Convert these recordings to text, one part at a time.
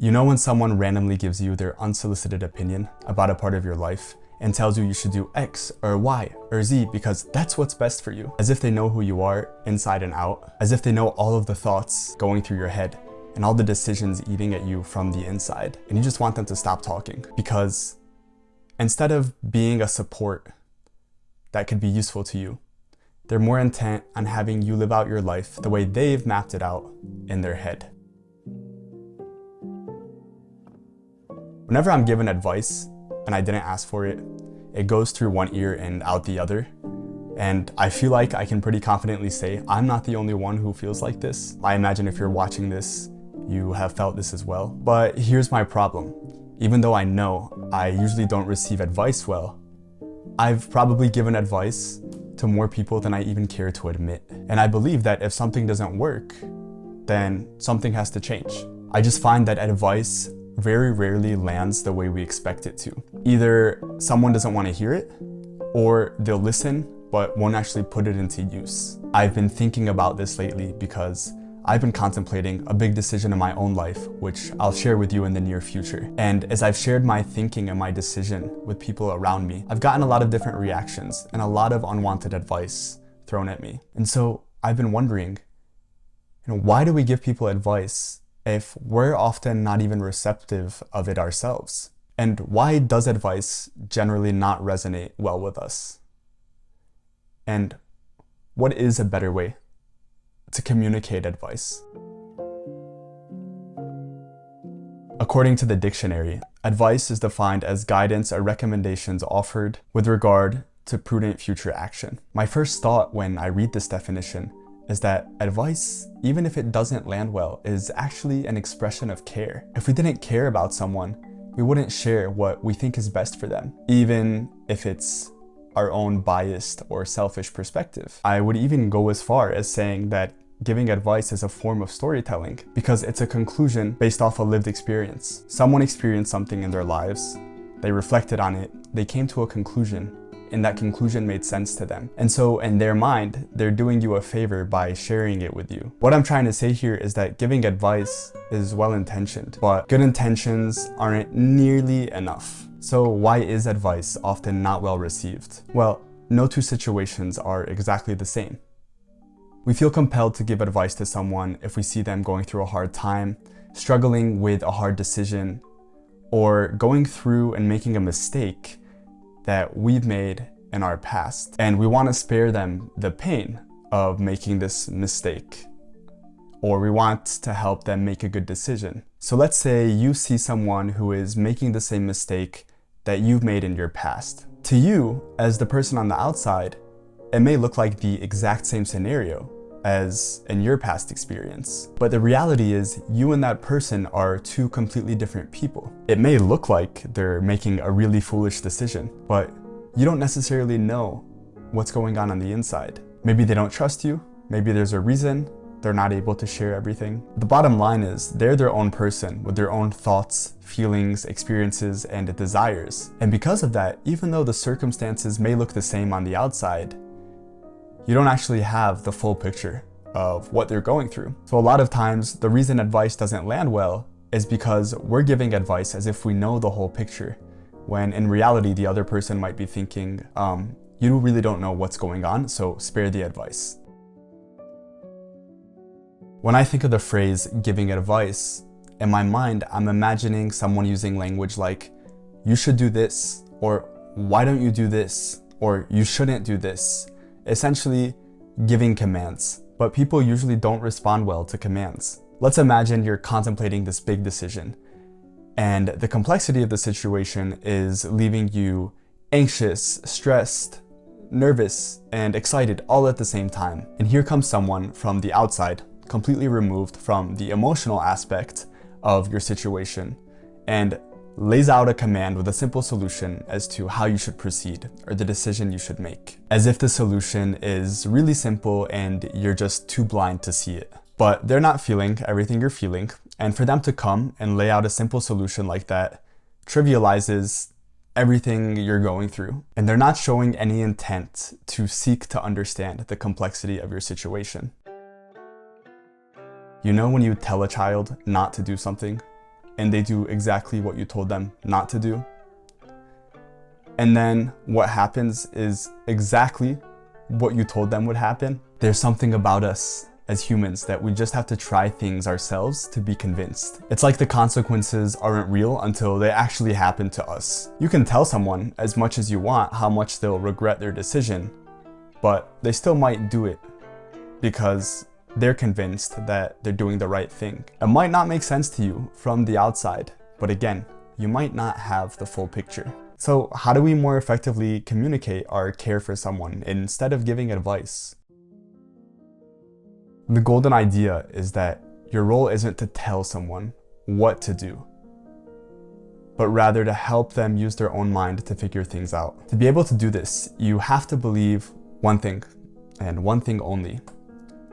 You know when someone randomly gives you their unsolicited opinion about a part of your life and tells you should do X or Y or Z because that's what's best for you. As if they know who you are inside and out. As if they know all of the thoughts going through your head and all the decisions eating at you from the inside. And you just want them to stop talking because instead of being a support that could be useful to you, they're more intent on having you live out your life the way they've mapped it out in their head. Whenever I'm given advice and I didn't ask for it, it goes through one ear and out the other. And I feel like I can pretty confidently say I'm not the only one who feels like this. I imagine if you're watching this, you have felt this as well. But here's my problem. Even though I know I usually don't receive advice well, I've probably given advice to more people than I even care to admit. And I believe that if something doesn't work, then something has to change. I just find that advice very rarely lands the way we expect it to. Either someone doesn't want to hear it, or they'll listen but won't actually put it into use. I've been thinking about this lately because I've been contemplating a big decision in my own life, which I'll share with you in the near future. And as I've shared my thinking and my decision with people around me, I've gotten a lot of different reactions and a lot of unwanted advice thrown at me. And so I've been wondering, why do we give people advice if we're often not even receptive of it ourselves? And why does advice generally not resonate well with us? And what is a better way to communicate advice? According to the dictionary, advice is defined as guidance or recommendations offered with regard to prudent future action. My first thought when I read this definition is that advice, even if it doesn't land well, is actually an expression of care. If we didn't care about someone, we wouldn't share what we think is best for them, even if it's our own biased or selfish perspective. I would even go as far as saying that giving advice is a form of storytelling because it's a conclusion based off a lived experience. Someone experienced something in their lives, they reflected on it, they came to a conclusion, and that conclusion made sense to them. And so in their mind, they're doing you a favor by sharing it with you. What I'm trying to say here is that giving advice is well-intentioned, but good intentions aren't nearly enough. So why is advice often not well received? Well, no two situations are exactly the same. We feel compelled to give advice to someone if we see them going through a hard time, struggling with a hard decision, or going through and making a mistake that we've made in our past. And we want to spare them the pain of making this mistake, or we want to help them make a good decision. So let's say you see someone who is making the same mistake that you've made in your past. To you, as the person on the outside, it may look like the exact same scenario as in your past experience. But the reality is you and that person are two completely different people. It may look like they're making a really foolish decision, but you don't necessarily know what's going on the inside. Maybe they don't trust you, maybe there's a reason they're not able to share everything. The bottom line is they're their own person with their own thoughts, feelings, experiences, and desires. And because of that, even though the circumstances may look the same on the outside, you don't actually have the full picture of what they're going through. So a lot of times, the reason advice doesn't land well is because we're giving advice as if we know the whole picture, when in reality, the other person might be thinking, you really don't know what's going on, so spare the advice. When I think of the phrase giving advice, in my mind, I'm imagining someone using language like, you should do this, or why don't you do this, or you shouldn't do this. Essentially giving commands, but people usually don't respond well to commands. Let's imagine you're contemplating this big decision, and the complexity of the situation is leaving you anxious, stressed, nervous, and excited all at the same time. And here comes someone from the outside, completely removed from the emotional aspect of your situation, and lays out a command with a simple solution as to how you should proceed or the decision you should make. As if the solution is really simple and you're just too blind to see it. But they're not feeling everything you're feeling, and for them to come and lay out a simple solution like that trivializes everything you're going through. And they're not showing any intent to seek to understand the complexity of your situation. You know when you tell a child not to do something, and they do exactly what you told them not to do. And then what happens is exactly what you told them would happen. There's something about us as humans that we just have to try things ourselves to be convinced. It's like the consequences aren't real until they actually happen to us. You can tell someone as much as you want how much they'll regret their decision, but they still might do it because they're convinced that they're doing the right thing. It might not make sense to you from the outside, but again, you might not have the full picture. So how do we more effectively communicate our care for someone instead of giving advice? The golden idea is that your role isn't to tell someone what to do, but rather to help them use their own mind to figure things out. To be able to do this, you have to believe one thing, and one thing only,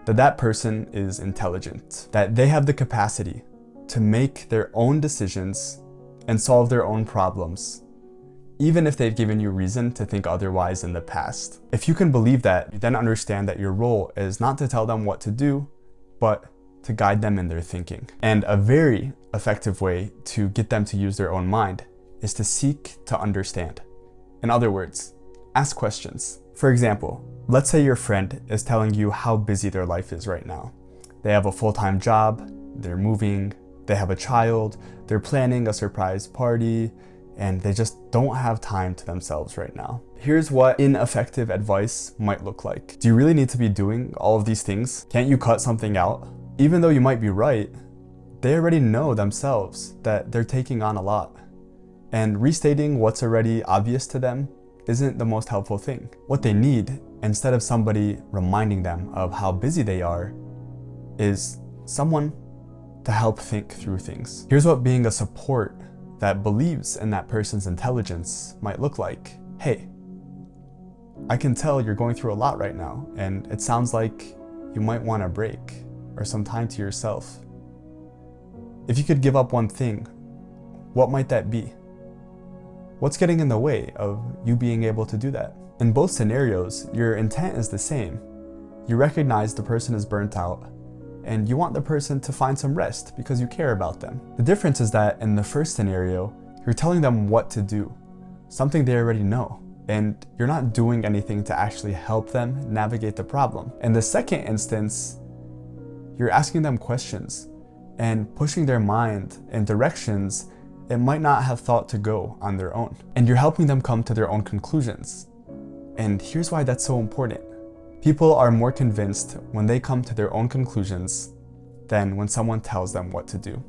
that that person is intelligent, that they have the capacity to make their own decisions and solve their own problems, even if they've given you reason to think otherwise in the past. If you can believe that, you then understand that your role is not to tell them what to do, but to guide them in their thinking. And a very effective way to get them to use their own mind is to seek to understand. In other words, ask questions. For example, let's say your friend is telling you how busy their life is right now. They have a full-time job, they're moving, they have a child, they're planning a surprise party, and they just don't have time to themselves right now. Here's what ineffective advice might look like. Do you really need to be doing all of these things? Can't you cut something out? Even though you might be right, they already know themselves that they're taking on a lot. And restating what's already obvious to them isn't the most helpful thing. What they need, instead of somebody reminding them of how busy they are, is someone to help think through things. Here's what being a support that believes in that person's intelligence might look like. Hey, I can tell you're going through a lot right now, and it sounds like you might want a break or some time to yourself. If you could give up one thing, what might that be? What's getting in the way of you being able to do that? In both scenarios, your intent is the same. You recognize the person is burnt out, and you want the person to find some rest because you care about them. The difference is that in the first scenario, you're telling them what to do, something they already know, and you're not doing anything to actually help them navigate the problem. In the second instance, you're asking them questions and pushing their mind in directions it might not have thought to go on their own. And you're helping them come to their own conclusions. And here's why that's so important. People are more convinced when they come to their own conclusions than when someone tells them what to do.